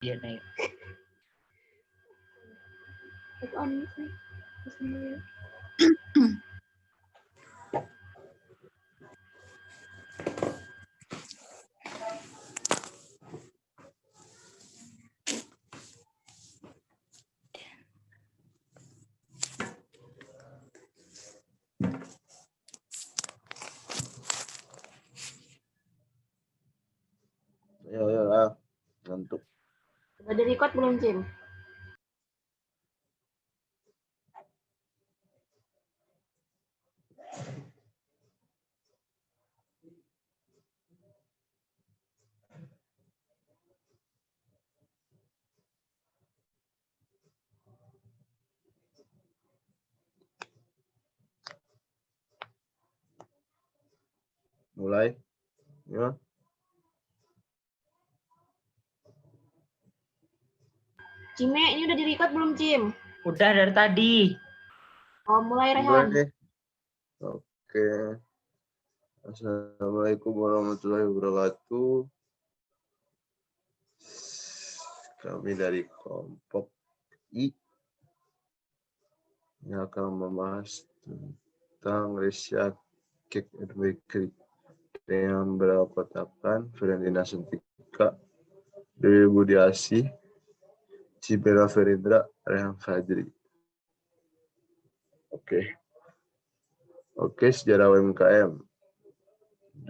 Iya, naik. Ya, ngantuk. Udah di-record belum, Cim? Mulai. Ya. Cime, ini udah di-record belum, Cim? Udah dari tadi. Oh, mulai, Rehan. Mulai. Oke. Assalamualaikum warahmatullahi wabarakatuh. Kami dari kelompok I yang akan membahas tentang Resya Cake and Bakery dengan beranggotakan Ferdinand Sentika, Dewi Budiasi, Cibera Ferindra, Rehan Fadri. Oke, sejarah UMKM.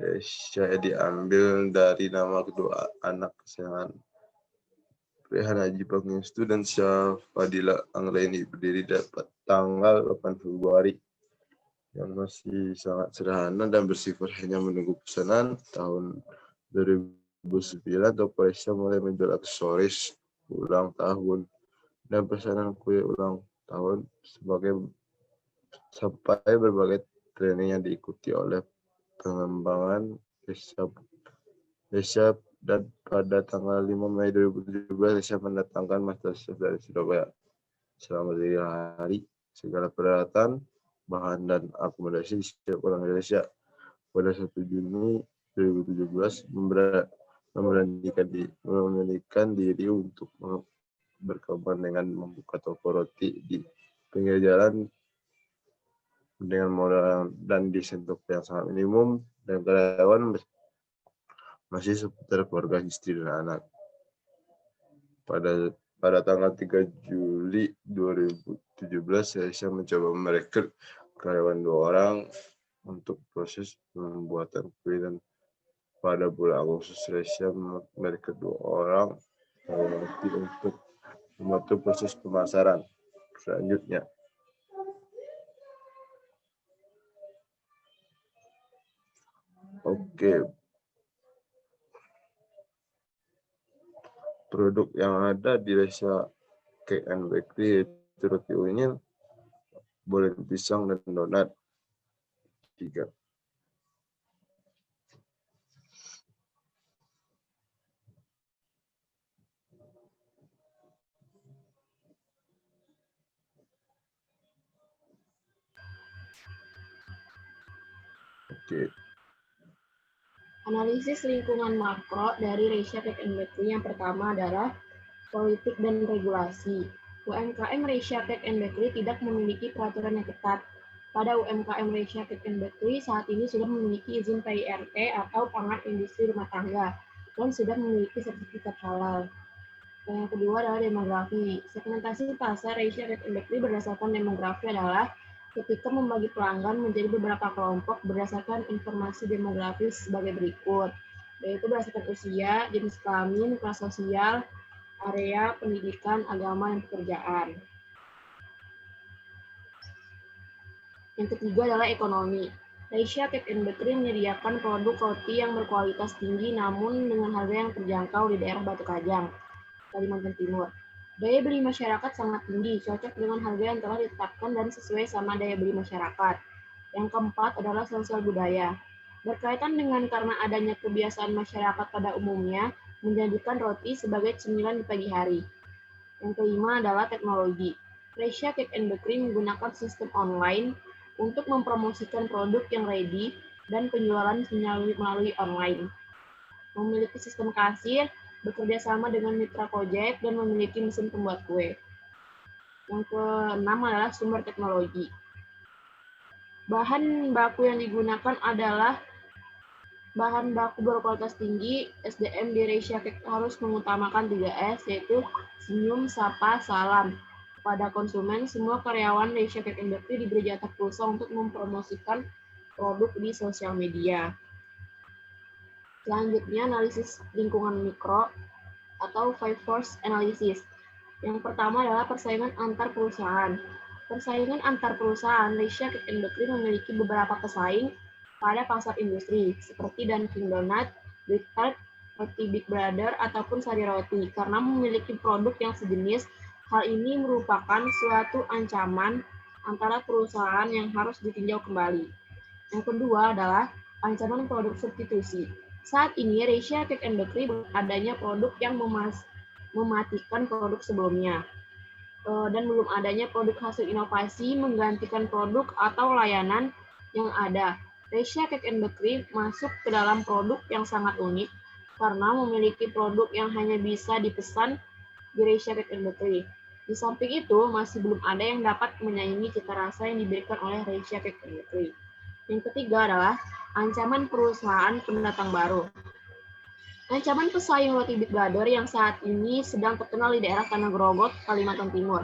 Resya diambil dari nama kedua anak kesayangan Rehan Haji Pangestu dan Syafadila Anggraini, berdiri dapat tanggal 8 Februari yang masih sangat sederhana dan bersifat hanya menunggu pesanan. Tahun 2009 toko Resya mulai menjual aksesoris ulang tahun dan pesanan kue ulang tahun sampai berbagai training yang diikuti oleh pengembangan Resya dan pada tanggal 5 Mei 2017 Resya mendatangkan Master Chef dari Surabaya. Selama 3 hari, segala peralatan, bahan dan akomodasi disiapkan oleh Resya. Pada 1 Juni 2017 memberanikan diri untuk berkembang dengan membuka toko roti di pinggir jalan dengan modal dan desain toko yang sangat minimum dan karyawan masih seputar keluarga, istri dan anak. Pada tanggal 3 Juli 2017, Resya mencoba merekrut karyawan 2 orang untuk proses pembuatan kue, dan pada bulan Agustus Resya merekrut 2 orang untuk membantu proses pemasaran selanjutnya. Produk yang ada di Resya Cake and Bakery yaitu roti unyil, bolen pisang, dan donat. 3. Analisis lingkungan makro dari Resya Cake and Bakery yang pertama adalah politik dan regulasi. UMKM Resya Cake and Bakery tidak memiliki peraturan yang ketat. Pada UMKM Resya Cake and Bakery saat ini sudah memiliki izin PIRT atau pangan industri rumah tangga dan sudah memiliki sertifikat halal. Yang kedua adalah demografi. Segmentasi pasar Resya Cake and Bakery berdasarkan demografi adalah ketika membagi pelanggan menjadi beberapa kelompok berdasarkan informasi demografis sebagai berikut, yaitu berdasarkan usia, jenis kelamin, kelas sosial, area, pendidikan, agama, dan pekerjaan. Yang ketiga adalah ekonomi. Resya Cake and Bakery menyediakan produk roti yang berkualitas tinggi namun dengan harga yang terjangkau di daerah Batu Kajang, Kalimantan Timur. Daya beli masyarakat sangat tinggi, cocok dengan harga yang telah ditetapkan dan sesuai sama daya beli masyarakat. Yang keempat adalah sosial budaya. Berkaitan dengan karena adanya kebiasaan masyarakat pada umumnya menjadikan roti sebagai cemilan di pagi hari. Yang kelima adalah teknologi. Resya Cake and Bakery menggunakan sistem online untuk mempromosikan produk yang ready dan penjualan melalui online. Memiliki sistem kasir bekerja sama dengan mitra Gojek, dan memiliki mesin pembuat kue. Yang keenam adalah sumber teknologi. Bahan baku yang digunakan adalah bahan baku berkualitas tinggi. SDM di Resya Cake harus mengutamakan 3S, yaitu senyum, sapa, salam. Kepada konsumen, semua karyawan Resya Cake & Bakery diberi jatah pulsa untuk mempromosikan produk di sosial media. Selanjutnya, analisis lingkungan mikro atau Five Force Analysis. Yang pertama adalah persaingan antar perusahaan. Persaingan antar perusahaan, Resya Cake & Bakery memiliki beberapa pesaing pada pasar industri, seperti Dunkin' Donut, Big Tart, Roti Big Brother, ataupun Sari Roti, karena memiliki produk yang sejenis. Hal ini merupakan suatu ancaman antara perusahaan yang harus ditinjau kembali. Yang kedua adalah ancaman produk substitusi. Saat ini, Resya Cake & Bakery adanya produk yang mematikan produk sebelumnya, dan belum adanya produk hasil inovasi menggantikan produk atau layanan yang ada. Resya Cake & Bakery masuk ke dalam produk yang sangat unik karena memiliki produk yang hanya bisa dipesan di Resya Cake & Bakery. Di samping itu, masih belum ada yang dapat menyaingi cita rasa yang diberikan oleh Resya Cake & Bakery. Yang ketiga adalah ancaman perusahaan pendatang baru. Ancaman pesaing Roti Big Brother yang saat ini sedang terkenal di daerah Tanah Grogot, Kalimantan Timur.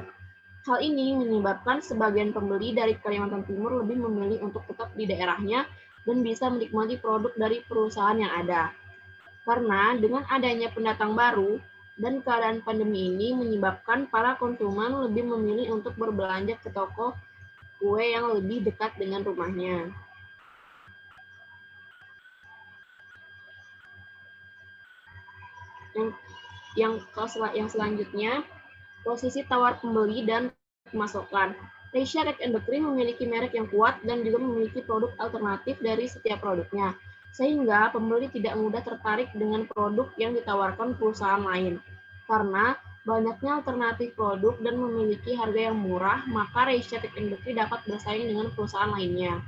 Hal ini menyebabkan sebagian pembeli dari Kalimantan Timur lebih memilih untuk tetap di daerahnya dan bisa menikmati produk dari perusahaan yang ada. Karena dengan adanya pendatang baru dan keadaan pandemi ini menyebabkan para konsumen lebih memilih untuk berbelanja ke toko kue yang lebih dekat dengan rumahnya. Yang selanjutnya, posisi tawar pembeli dan pemasokan. Resya Cake & Bakery memiliki merek yang kuat dan juga memiliki produk alternatif dari setiap produknya, sehingga pembeli tidak mudah tertarik dengan produk yang ditawarkan perusahaan lain. Karena banyaknya alternatif produk dan memiliki harga yang murah, maka Resya Cake & Bakery dapat bersaing dengan perusahaan lainnya.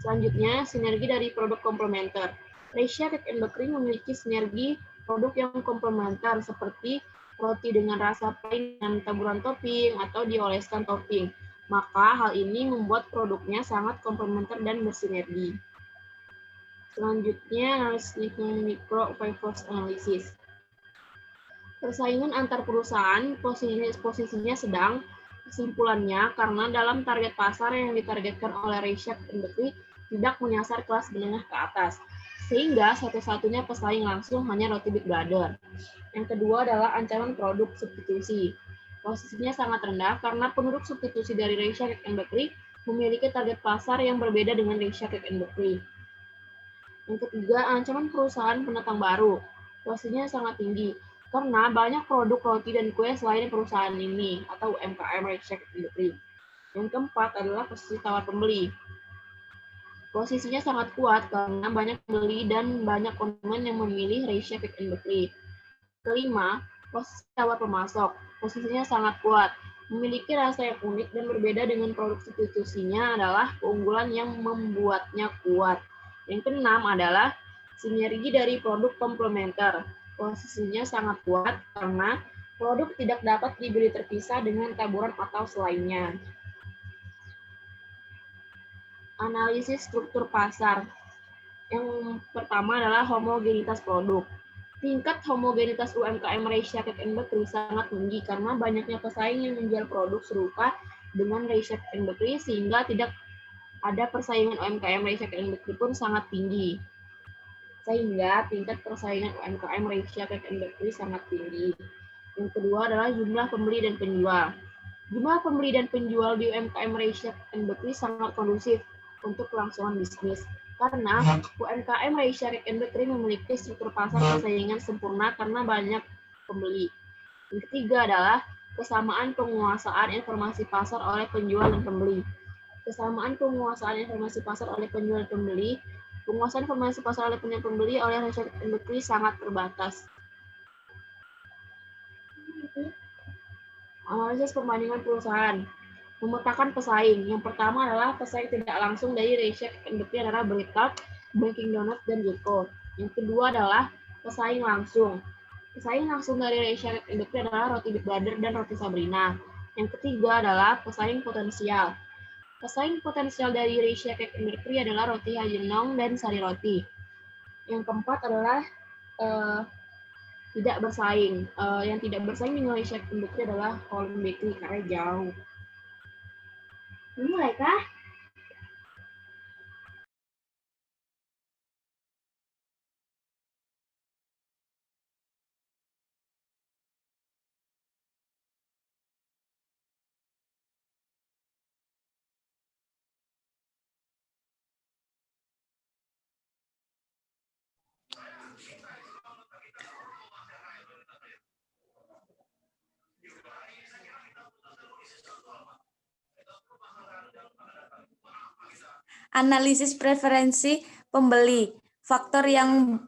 Selanjutnya, sinergi dari produk komplementer. Resya Cake & Bakery memiliki sinergi produk yang komplementer seperti roti dengan rasa plain dan taburan topping atau dioleskan topping. Maka hal ini membuat produknya sangat komplementer dan bersinergi. Selanjutnya, analisis lingkungan mikro Five Force Analysis. Persaingan antar perusahaan posisinya sedang. Kesimpulannya, karena dalam target pasar yang ditargetkan oleh Resya Cake & Bakery tidak menyasar kelas menengah ke atas, sehingga satu-satunya pesaing langsung hanya Roti Big Brother. Yang kedua adalah ancaman produk substitusi. Posisinya sangat rendah karena penduduk substitusi dari Resya Cake & Bakery memiliki target pasar yang berbeda dengan Resya Cake & Bakery. Yang ketiga, ancaman perusahaan pendatang baru. Posisinya sangat tinggi karena banyak produk roti dan kue selain perusahaan ini atau UMKM Resya Cake & Bakery. Yang keempat adalah posisi tawar pembeli. Posisinya sangat kuat karena banyak pembeli dan banyak konsumen yang memilih Resya Cake & Bakery. Kelima, posisi tawar pemasok. Posisinya sangat kuat. Memiliki rasa yang unik dan berbeda dengan produk substitusinya adalah keunggulan yang membuatnya kuat. Yang keenam adalah sinergi dari produk komplementer. Posisinya sangat kuat karena produk tidak dapat dibeli terpisah dengan taburan atau selainnya. Analisis struktur pasar. Yang pertama adalah homogenitas produk. Tingkat homogenitas UMKM Resya Cake & Bakery sangat tinggi karena banyaknya pesaing yang menjual produk serupa dengan Resya Cake & Bakery sehingga tidak ada persaingan UMKM Resya Cake & Bakery pun sangat tinggi. Sehingga tingkat persaingan UMKM Resya Cake & Bakery sangat tinggi. Yang kedua adalah jumlah pembeli dan penjual. Jumlah pembeli dan penjual di UMKM Resya Cake & Bakery sangat kondusif untuk kelangsungan bisnis. Karena UMKM Resya Cake & Bakery memiliki struktur pasar persaingan sempurna karena banyak pembeli. Yang ketiga adalah kesamaan penguasaan informasi pasar oleh penjual dan pembeli. Kesamaan penguasaan informasi pasar oleh penjual dan pembeli. Penguasaan informasi pasar oleh penjual dan pembeli oleh Resya Cake & Bakery sangat terbatas. Analisis perbandingan perusahaan. Memetakan pesaing. Yang pertama adalah pesaing tidak langsung dari Resya Cake & Bakery adalah Big Tart, Dunkin' Donut, dan Jeko. Yang kedua adalah pesaing langsung. Pesaing langsung dari Asia Cake and Bakery adalah roti Big Brother dan roti Sabrina. Yang ketiga adalah pesaing potensial. Pesaing potensial dari Asia Cake and Bakery adalah roti Hajenong dan Sari Roti. Yang keempat adalah tidak bersaing. Yang tidak bersaing dengan Asia Cake and Bakery adalah Holland Bakery karena jauh. Mulai kah? Analisis preferensi pembeli. Faktor yang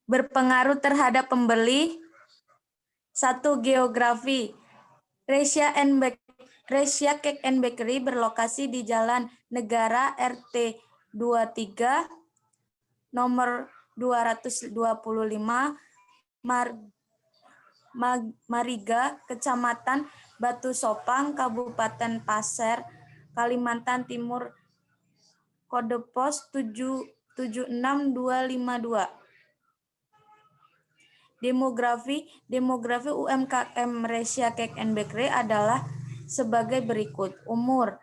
berpengaruh terhadap pembeli. 1. Geografi. Asia Cake and Bakery berlokasi di Jalan Negara RT 23 nomor 225 Mariga, Kecamatan Batu Sopang, Kabupaten Pasir, Kalimantan Timur, kode pos 776252. Demografi UMKM Asia Cake and Bakery adalah sebagai berikut. Umur,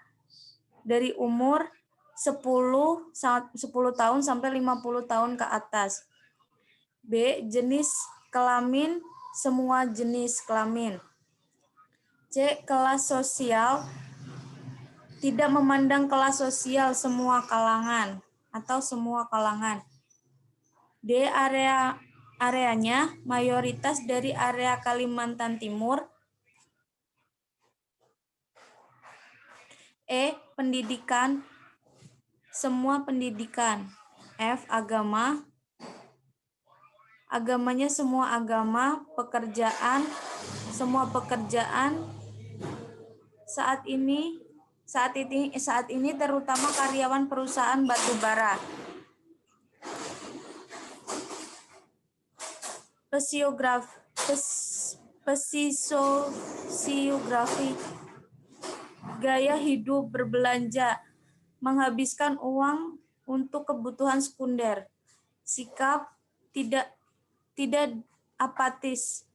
dari umur 10 tahun sampai 50 tahun ke atas. B. Jenis kelamin, semua jenis kelamin. C. Kelas sosial, tidak memandang kelas sosial, semua kalangan atau semua kalangan. D. Areanya mayoritas dari area Kalimantan Timur. E. Pendidikan, semua pendidikan. F. Agama, agamanya semua agama. Pekerjaan, semua pekerjaan. Saat ini terutama karyawan perusahaan batubara. Sosiografi, gaya hidup, berbelanja, menghabiskan uang untuk kebutuhan sekunder. Sikap, tidak apatis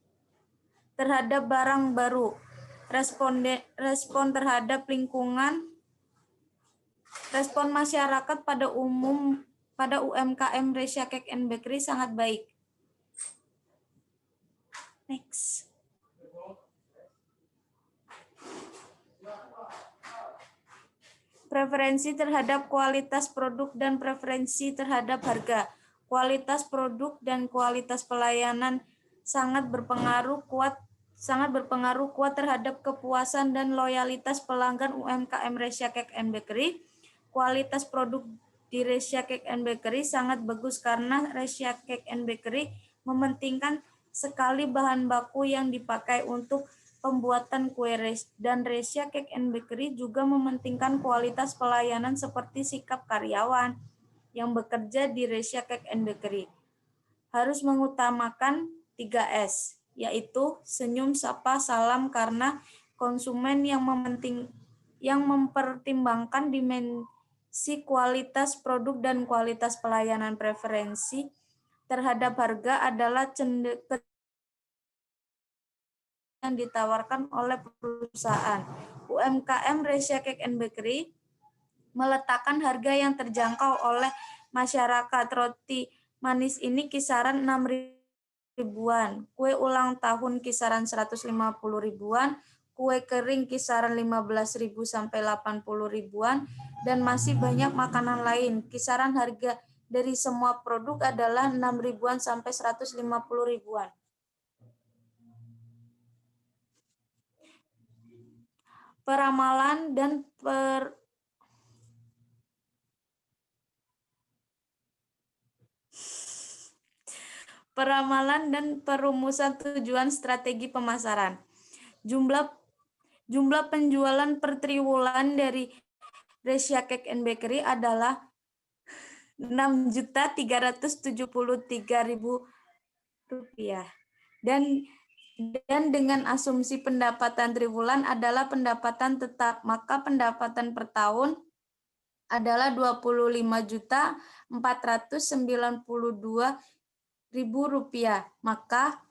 terhadap barang baru. Respon terhadap lingkungan. Respon masyarakat pada UMKM Asia Cake and Bakery sangat baik. Next. Preferensi terhadap kualitas produk dan preferensi terhadap harga. Kualitas produk dan kualitas pelayanan sangat berpengaruh kuat terhadap kepuasan dan loyalitas pelanggan UMKM Asia Cake and Bakery. Kualitas produk di Asia Cake and Bakery sangat bagus karena Asia Cake and Bakery mementingkan sekali bahan baku yang dipakai untuk pembuatan kue, dan Asia Cake and Bakery juga mementingkan kualitas pelayanan seperti sikap karyawan yang bekerja di Asia Cake and Bakery. Harus mengutamakan 3S, yaitu senyum, sapa, salam, karena konsumen yang mempertimbangkan dimensi kualitas produk dan kualitas pelayanan. Preferensi terhadap harga adalah yang ditawarkan oleh perusahaan. UMKM Asia Cake and Bakery meletakkan harga yang terjangkau oleh masyarakat. Roti manis ini kisaran 6 ribuan, kue ulang tahun kisaran 150 ribuan, kue kering kisaran 15.000 sampai 80 ribuan, dan masih banyak makanan lain. Kisaran harga dari semua produk adalah 6 ribuan sampai 150 ribuan. Peramalan dan perumusan tujuan strategi pemasaran. Jumlah penjualan per triwulan dari Asia Cake and Bakery adalah 6.373.000 rupiah. dan dengan asumsi pendapatan triwulan adalah pendapatan tetap, maka pendapatan per tahun adalah Rp25.492.000. Maka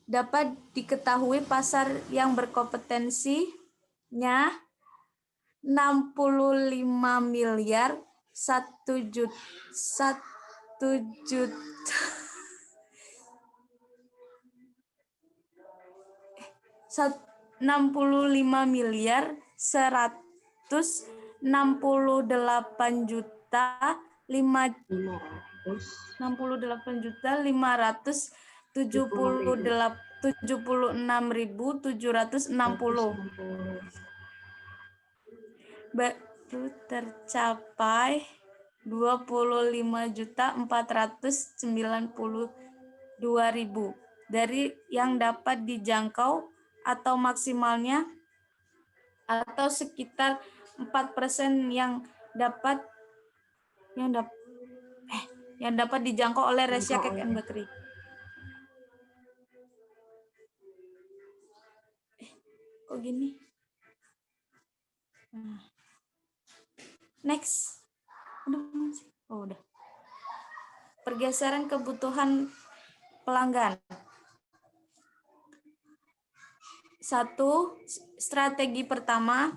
dapat diketahui pasar yang berkompetensinya 65 miliar 65 miliar 168 juta 576.760 baru tercapai 25.492.000 dari yang dapat dijangkau atau maksimalnya atau sekitar 4% yang dapat dijangkau oleh Resya Cake and Bakery. Kok gini? Next. Udah. Pergeseran kebutuhan pelanggan. 1. Strategi pertama.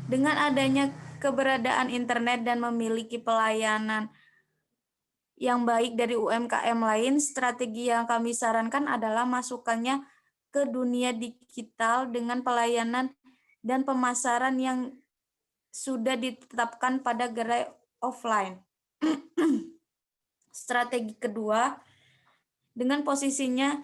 Dengan adanya keberadaan internet dan memiliki pelayanan yang baik dari UMKM lain, strategi yang kami sarankan adalah masukannya ke dunia digital dengan pelayanan dan pemasaran yang sudah ditetapkan pada gerai offline. Strategi kedua, dengan posisinya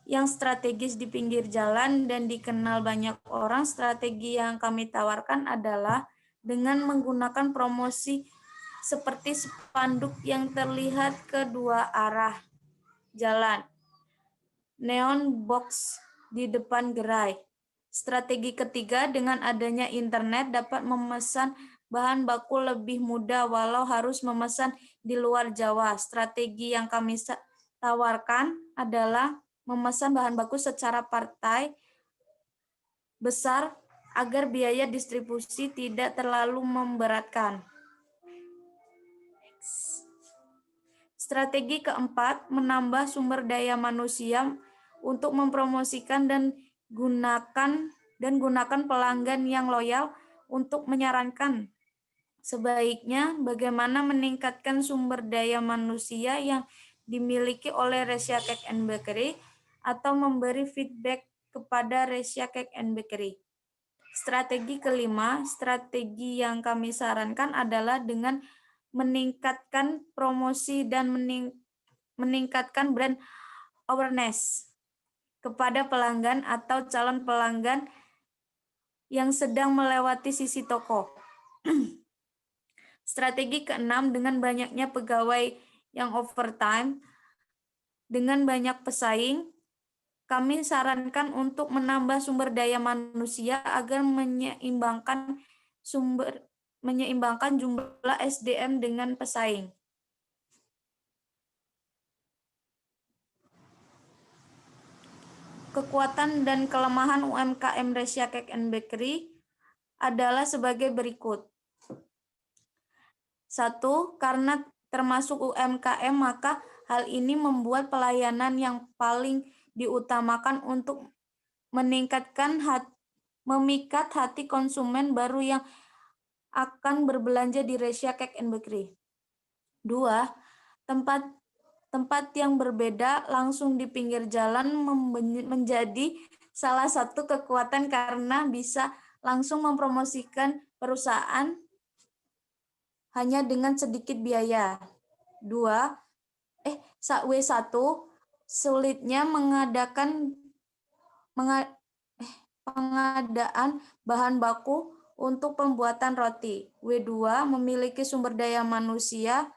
yang strategis di pinggir jalan dan dikenal banyak orang, strategi yang kami tawarkan adalah dengan menggunakan promosi seperti spanduk yang terlihat kedua arah jalan, neon box di depan gerai. Strategi ketiga, dengan adanya internet dapat memesan bahan baku lebih mudah walau harus memesan di luar Jawa. Strategi yang kami tawarkan adalah memesan bahan baku secara partai besar agar biaya distribusi tidak terlalu memberatkan. Strategi keempat, menambah sumber daya manusia untuk mempromosikan dan gunakan pelanggan yang loyal untuk menyarankan sebaiknya bagaimana meningkatkan sumber daya manusia yang dimiliki oleh Resya Cake and Bakery atau memberi feedback kepada Resya Cake and Bakery. Strategi kelima, strategi yang kami sarankan adalah dengan meningkatkan promosi dan meningkatkan brand awareness kepada pelanggan atau calon pelanggan yang sedang melewati sisi toko. Strategi keenam, dengan banyaknya pegawai yang overtime, dengan banyak pesaing, kami sarankan untuk menambah sumber daya manusia agar menyeimbangkan jumlah SDM dengan pesaing. Kekuatan dan kelemahan UMKM Resya Cake and Bakery adalah sebagai berikut. 1. Karena termasuk UMKM, maka hal ini membuat pelayanan yang paling diutamakan untuk memikat hati konsumen baru yang akan berbelanja di Resya Cake and Bakery. 2. Tempat yang berbeda langsung di pinggir jalan menjadi salah satu kekuatan karena bisa langsung mempromosikan perusahaan hanya dengan sedikit biaya. 1. Sulitnya pengadaan bahan baku untuk pembuatan roti. 2. Memiliki sumber daya manusia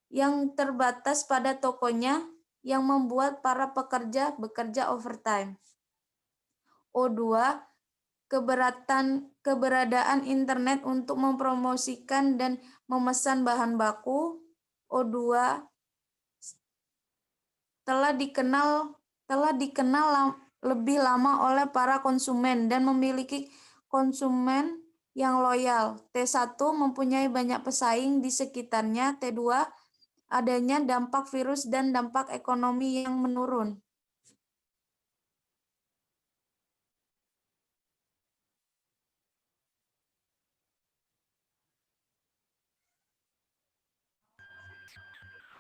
yang terbatas pada tokonya yang membuat para pekerja bekerja overtime. 2. Keberadaan internet untuk mempromosikan dan memesan bahan baku. 2. telah dikenal lebih lama oleh para konsumen dan memiliki konsumen yang loyal. T1 mempunyai banyak pesaing di sekitarnya. T2 adanya dampak virus dan dampak ekonomi yang menurun.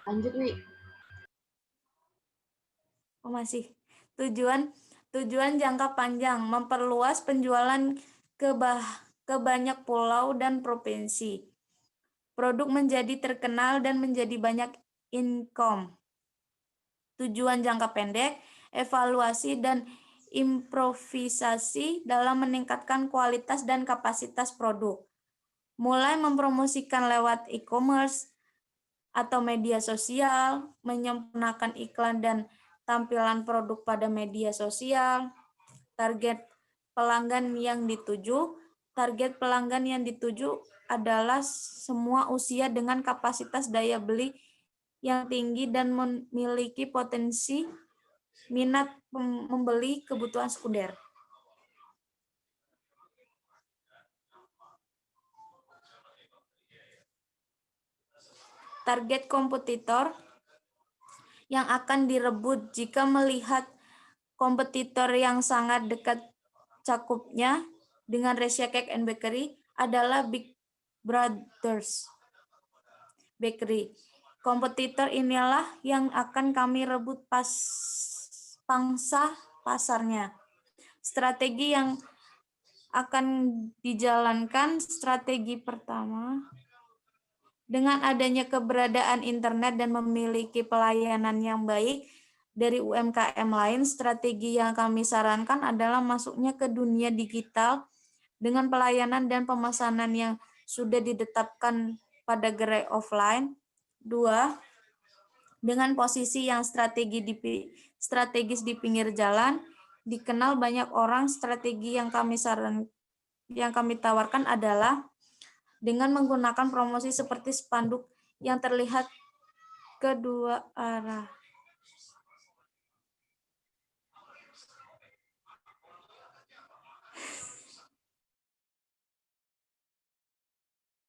Lanjut, Wi. Oh, masih. Tujuan jangka panjang, memperluas penjualan ke banyak pulau dan provinsi. Produk menjadi terkenal dan menjadi banyak income. Tujuan jangka pendek, evaluasi dan improvisasi dalam meningkatkan kualitas dan kapasitas produk. Mulai mempromosikan lewat e-commerce atau media sosial, menyempurnakan iklan dan tampilan produk pada media sosial. Target pelanggan yang dituju adalah semua usia dengan kapasitas daya beli yang tinggi dan memiliki potensi minat membeli kebutuhan sekunder. Target kompetitor yang akan direbut jika melihat kompetitor yang sangat dekat cakupnya dengan Resya Cake and Bakery adalah Big Brothers Bakery. Kompetitor inilah yang akan kami rebut pangsa pasarnya. Strategi yang akan dijalankan, strategi pertama, dengan adanya keberadaan internet dan memiliki pelayanan yang baik dari UMKM lain, strategi yang kami sarankan adalah masuknya ke dunia digital dengan pelayanan dan pemesanan yang sudah ditetapkan pada gerai offline. 2. Dengan posisi yang strategis di pinggir jalan, dikenal banyak orang. Strategi yang kami tawarkan adalah dengan menggunakan promosi seperti spanduk yang terlihat kedua arah.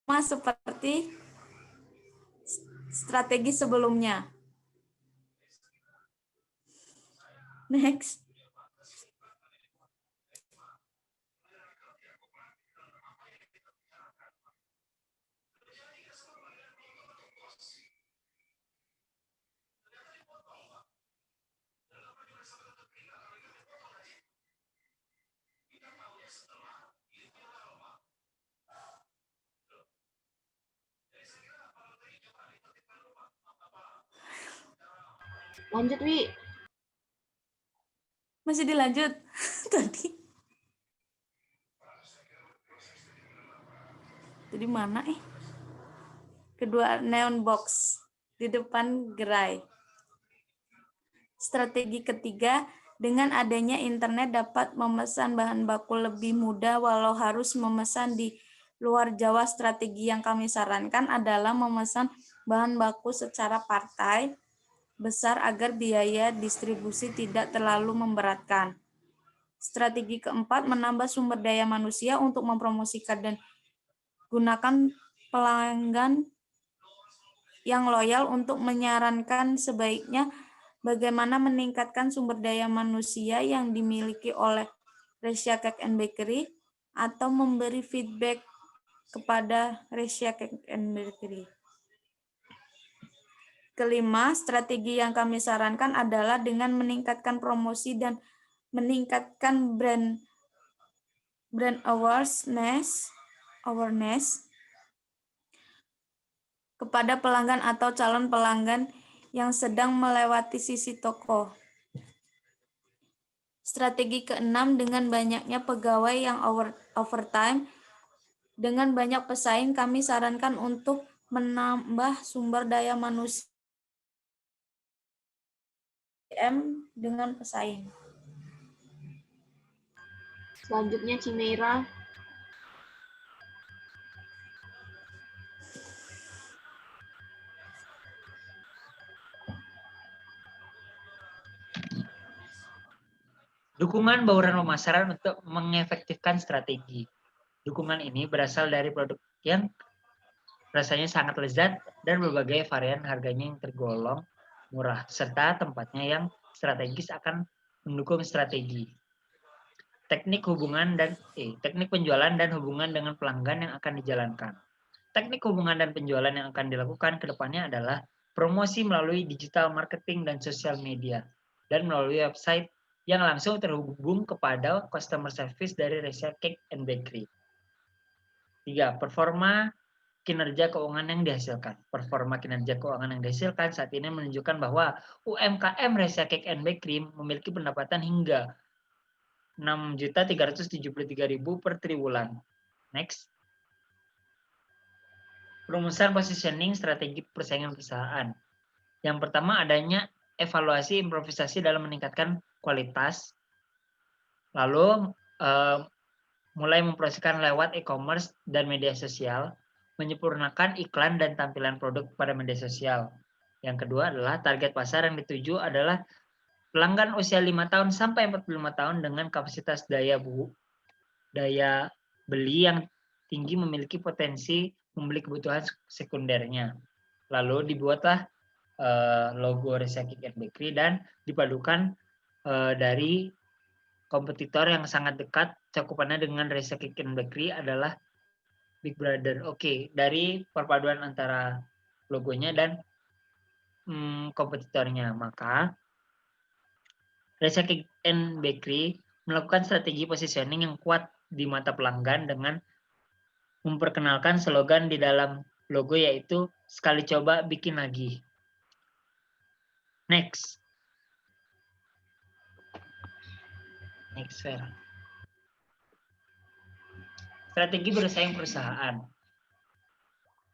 Seperti strategi sebelumnya. Next. Lanjut, Wi. Masih dilanjut tadi. Jadi mana kedua neon box di depan gerai. Strategi ketiga, dengan adanya internet dapat memesan bahan baku lebih mudah walau harus memesan di luar Jawa. Strategi yang kami sarankan adalah memesan bahan baku secara partai besar agar biaya distribusi tidak terlalu memberatkan. Strategi keempat, menambah sumber daya manusia untuk mempromosikan dan gunakan pelanggan yang loyal untuk menyarankan sebaiknya bagaimana meningkatkan sumber daya manusia yang dimiliki oleh Resya Cake and Bakery atau memberi feedback kepada Resya Cake and Bakery. Kelima, strategi yang kami sarankan adalah dengan meningkatkan promosi dan meningkatkan brand awareness kepada pelanggan atau calon pelanggan yang sedang melewati sisi toko. Strategi keenam, dengan banyaknya pegawai yang overtime, dengan banyak pesaing, kami sarankan untuk menambah sumber daya manusia dengan pesaing. Selanjutnya, Cimeira. Dukungan bauran pemasaran untuk mengefektifkan strategi. Dukungan ini berasal dari produk yang rasanya sangat lezat dan berbagai varian harganya yang tergolong murah, serta tempatnya yang strategis akan mendukung strategi. Teknik penjualan dan hubungan dengan pelanggan yang akan dijalankan. Teknik hubungan dan penjualan yang akan dilakukan ke depannya adalah promosi melalui digital marketing dan sosial media, dan melalui website yang langsung terhubung kepada customer service dari Resya Cake and Bakery. 3. Performa kinerja keuangan yang dihasilkan. Performa kinerja keuangan yang dihasilkan saat ini menunjukkan bahwa UMKM Resya Cake and Bakery memiliki pendapatan hingga 6.373.000 per triwulan. Next. Perumusan positioning strategi persaingan perusahaan. Yang pertama, adanya evaluasi improvisasi dalam meningkatkan kualitas. Lalu mulai mempromosikan lewat e-commerce dan media sosial, menyempurnakan iklan dan tampilan produk pada media sosial. Yang kedua adalah target pasar yang dituju adalah pelanggan usia 5 tahun sampai 45 tahun dengan kapasitas daya beli yang tinggi, memiliki potensi membeli kebutuhan sekundernya. Lalu dibuatlah logo Resya Cake and Bakery dan dipadukan dari kompetitor yang sangat dekat cakupannya dengan Resya Cake and Bakery adalah Big Brother. Oke, dari perpaduan antara logonya dan kompetitornya, maka Resya Cake and Bakery melakukan strategi positioning yang kuat di mata pelanggan dengan memperkenalkan slogan di dalam logo, yaitu sekali coba bikin lagi. Next. Vera. Strategi bersaing perusahaan.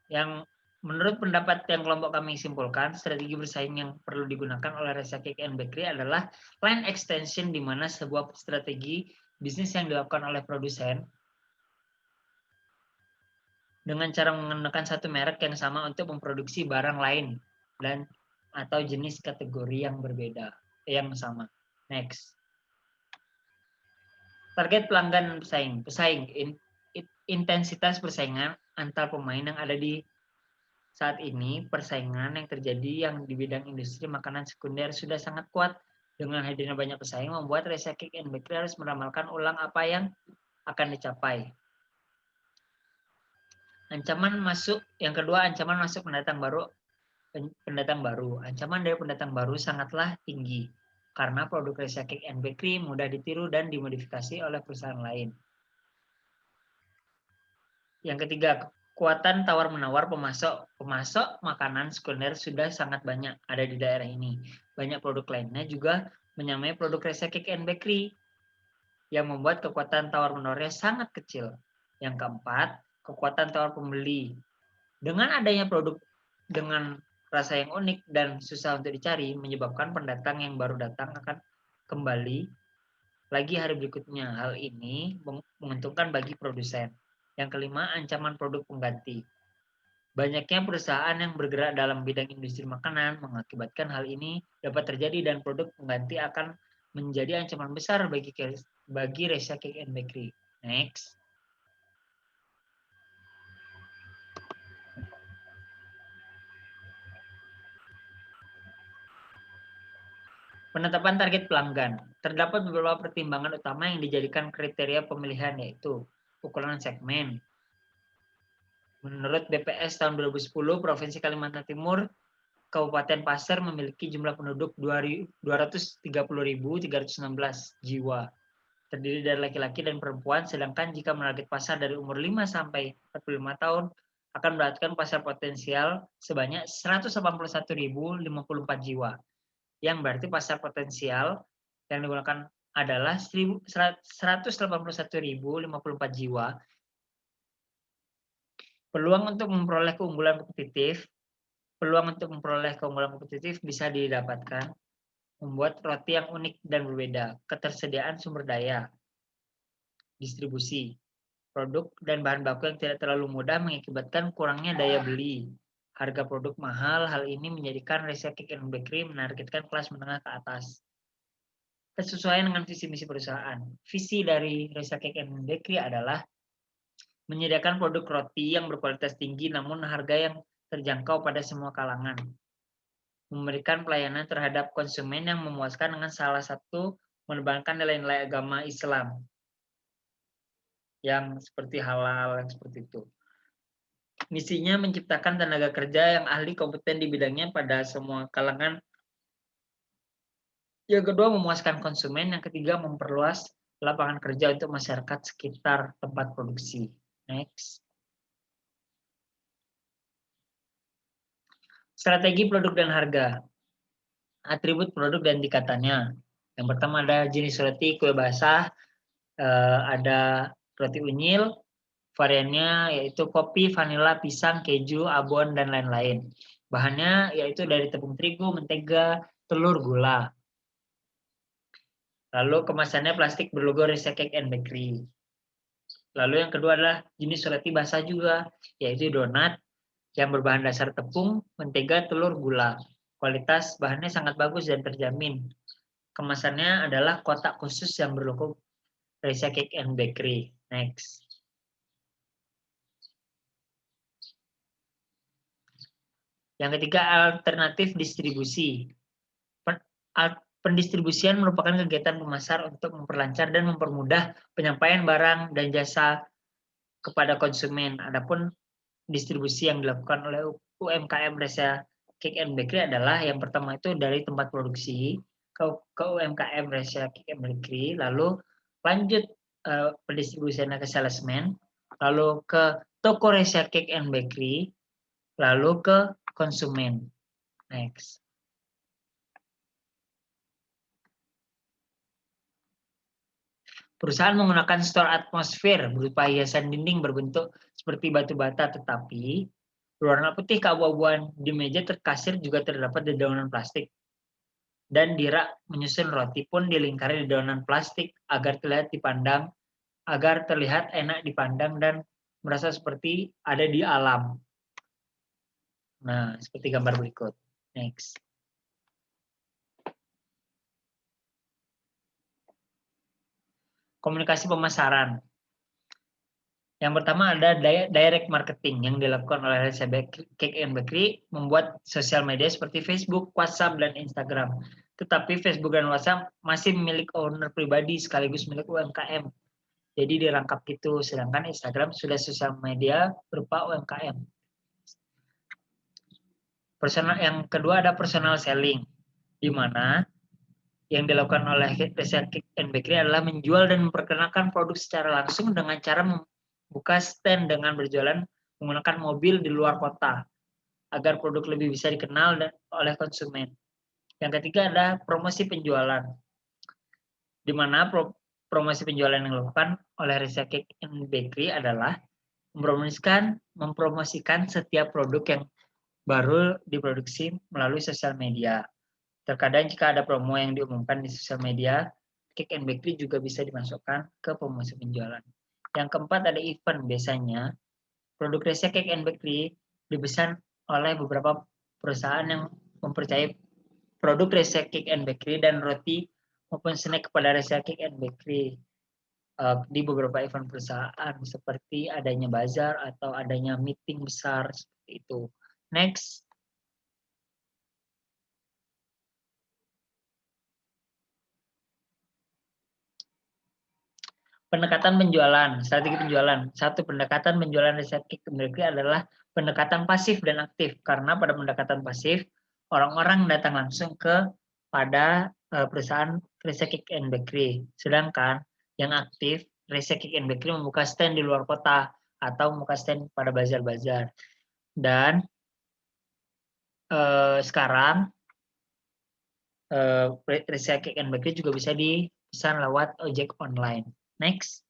Yang menurut pendapat yang kelompok kami simpulkan, strategi bersaing yang perlu digunakan oleh Resya Cake and Bakery adalah line extension, di mana sebuah strategi bisnis yang dilakukan oleh produsen dengan cara menggunakan satu merek yang sama untuk memproduksi barang lain dan atau jenis kategori yang berbeda yang sama. Next. Target pelanggan pesaing. Intensitas persaingan antar pemain yang ada di saat ini. Persaingan yang terjadi yang di bidang industri makanan sekunder sudah sangat kuat. Dengan hadirnya banyak pesaing membuat Resya Cake and Bakery harus meramalkan ulang apa yang akan dicapai. Yang kedua, ancaman masuk pendatang baru. Ancaman dari pendatang baru sangatlah tinggi karena produk Resya Cake and Bakery mudah ditiru dan dimodifikasi oleh perusahaan lain. Yang ketiga, kekuatan tawar-menawar pemasok makanan sekunder sudah sangat banyak ada di daerah ini. Banyak produk lainnya juga menyamai produk Resya Cake and Bakery yang membuat kekuatan tawar-menawarnya sangat kecil. Yang keempat, kekuatan tawar pembeli. Dengan adanya produk dengan rasa yang unik dan susah untuk dicari, menyebabkan pendatang yang baru datang akan kembali lagi hari berikutnya. Hal ini menguntungkan bagi produsen. Yang kelima, ancaman produk pengganti. Banyaknya perusahaan yang bergerak dalam bidang industri makanan mengakibatkan hal ini dapat terjadi dan produk pengganti akan menjadi ancaman besar bagi Resya Cake and Bakery. Next. Penetapan target pelanggan. Terdapat beberapa pertimbangan utama yang dijadikan kriteria pemilihan, yaitu ukuran segmen. Menurut BPS tahun 2010, Provinsi Kalimantan Timur, Kabupaten Pasir memiliki jumlah penduduk 230.316 jiwa. Terdiri dari laki-laki dan perempuan, sedangkan jika menarget pasar dari umur 5 sampai 45 tahun, akan mendapatkan pasar potensial sebanyak 181.054 jiwa. Yang berarti pasar potensial yang digunakan adalah 181.054 jiwa. Peluang untuk memperoleh keunggulan kompetitif bisa didapatkan membuat roti yang unik dan berbeda, ketersediaan sumber daya, distribusi, produk dan bahan baku yang tidak terlalu mudah mengakibatkan kurangnya daya beli, harga produk mahal. Hal ini menjadikan Resya Cake and Bakery menargetkan kelas menengah ke atas. kesesuaian dengan visi misi perusahaan. Visi dari Resya Cake and Bakery adalah menyediakan produk roti yang berkualitas tinggi namun harga yang terjangkau pada semua kalangan. Memberikan pelayanan terhadap konsumen yang memuaskan dengan salah satu menebarkan nilai-nilai agama Islam yang seperti halal, yang seperti itu. Misinya menciptakan tenaga kerja yang ahli kompeten di bidangnya pada semua kalangan. Yang kedua, memuaskan konsumen. Yang ketiga, memperluas lapangan kerja untuk masyarakat sekitar tempat produksi. Next. Strategi produk dan harga. Atribut produk dan tingkatannya. Yang pertama ada jenis roti kue basah, ada roti unyil, variannya yaitu kopi, vanila, pisang, keju, abon, dan lain-lain. Bahannya yaitu dari tepung terigu, mentega, telur, gula. Lalu kemasannya plastik berlogo Resya Cake and Bakery. Lalu yang kedua adalah jenis roti basah juga, yaitu donat yang berbahan dasar tepung, mentega, telur, gula. Kualitas bahannya sangat bagus dan terjamin. Kemasannya adalah kotak khusus yang berlogo Resya Cake and Bakery. Next. Yang ketiga, alternatif distribusi. Pendistribusian merupakan kegiatan pemasar untuk memperlancar dan mempermudah penyampaian barang dan jasa kepada konsumen. Adapun distribusi yang dilakukan oleh UMKM Resya Cake and Bakery adalah yang pertama itu dari tempat produksi ke UMKM Resya Cake and Bakery, lalu lanjut pendistribusiannya ke salesman, lalu ke toko Resya Cake and Bakery, lalu ke konsumen. Next. Perusahaan menggunakan store atmosfer berupa hiasan dinding berbentuk seperti batu bata tetapi berwarna putih keabu-abuan. Di meja kasir juga terdapat dedaunan plastik. Dan di rak menyusun roti pun dilingkari dedaunan plastik agar terlihat enak dipandang dan merasa seperti ada di alam. Nah, seperti gambar berikut. Next. Komunikasi pemasaran. Yang pertama ada direct marketing yang dilakukan oleh Resya Cake and Bakery, membuat sosial media seperti Facebook, WhatsApp, dan Instagram. Tetapi Facebook dan WhatsApp masih milik owner pribadi sekaligus milik UMKM. Jadi dirangkap gitu, sedangkan Instagram sudah sosial media berupa UMKM. Yang kedua ada personal selling, di mana yang dilakukan oleh Resya Cake and Bakery adalah menjual dan memperkenalkan produk secara langsung dengan cara membuka stand dengan berjualan menggunakan mobil di luar kota agar produk lebih bisa dikenal oleh konsumen. Yang ketiga ada promosi penjualan, di mana promosi penjualan yang dilakukan oleh Resya Cake and Bakery adalah mempromosikan setiap produk yang baru diproduksi melalui sosial media. Terkadang jika ada promo yang diumumkan di sosial media, Cake and Bakery juga bisa dimasukkan ke promosi penjualan. Yang keempat ada event. Biasanya produk Resya Cake and Bakery dipesan oleh beberapa perusahaan yang mempercayai produk Resya Cake and Bakery dan roti maupun snack kepada Resya Cake and Bakery di beberapa event perusahaan seperti adanya bazar atau adanya meeting besar seperti itu. Next. Pendekatan penjualan, strategi penjualan. Satu, pendekatan penjualan Resya Cake and Bakery adalah pendekatan pasif dan aktif. Karena pada pendekatan pasif, orang-orang datang langsung pada perusahaan Resya Cake and Bakery. Sedangkan yang aktif, Resya Cake and Bakery membuka stand di luar kota atau membuka stand pada bazar-bazar. Dan sekarang Resya Cake and Bakery juga bisa dipesan lewat ojek online. Next.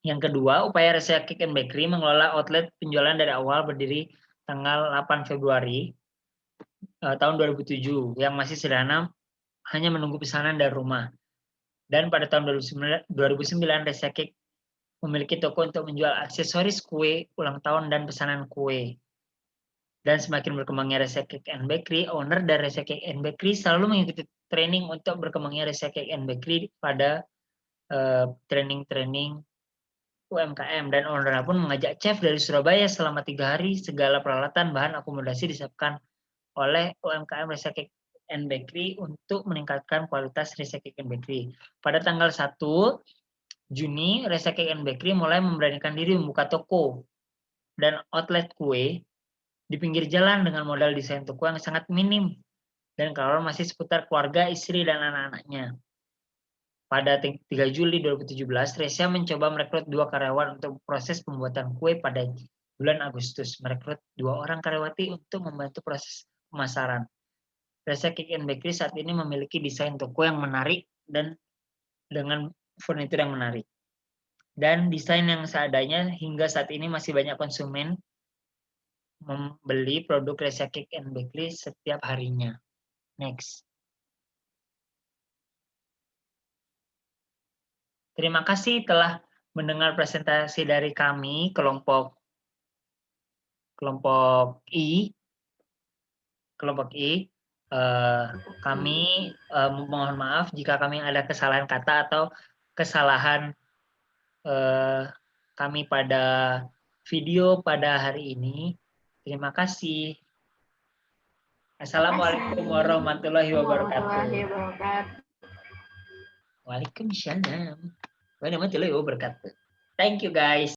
Yang kedua, upaya Resya Cake and Bakery mengelola outlet penjualan dari awal berdiri tanggal 8 Februari tahun 2007 yang masih sederhana, hanya menunggu pesanan dari rumah. Dan pada tahun 2009 Resya Cake memiliki toko untuk menjual aksesoris kue ulang tahun dan pesanan kue. Dan semakin berkembangnya Resya Cake and Bakery, owner dari Resya Cake and Bakery selalu mengikuti training untuk berkembangnya Resya Cake and Bakery pada training-training UMKM. Dan owner pun mengajak chef dari Surabaya selama 3 hari. Segala peralatan, bahan, akomodasi disiapkan oleh UMKM Resya Cake and Bakery untuk meningkatkan kualitas Resya Cake and Bakery. Pada tanggal 1 Juni, Resya Cake and Bakery mulai memberanikan diri membuka toko dan outlet kue di pinggir jalan dengan modal desain toko yang sangat minim dan kalau masih seputar keluarga, istri, dan anak-anaknya. Pada 3 Juli 2017, Resya mencoba merekrut 2 karyawan untuk proses pembuatan kue pada bulan Agustus. Merekrut 2 orang karyawati untuk membantu proses pemasaran. Resya Cake and Bakery saat ini memiliki desain toko yang menarik dan dengan furnitur yang menarik. Dan desain yang seadanya hingga saat ini masih banyak konsumen membeli produk Resya Cake and Bakery setiap harinya. Next. Terima kasih telah mendengar presentasi dari kami, kelompok I. Kami mohon maaf jika kami ada kesalahan kata atau kesalahan kami pada video pada hari ini. Terima kasih. Assalamualaikum warahmatullahi wabarakatuh. Waalaikumsalam warahmatullahi wabarakatuh. Thank you guys.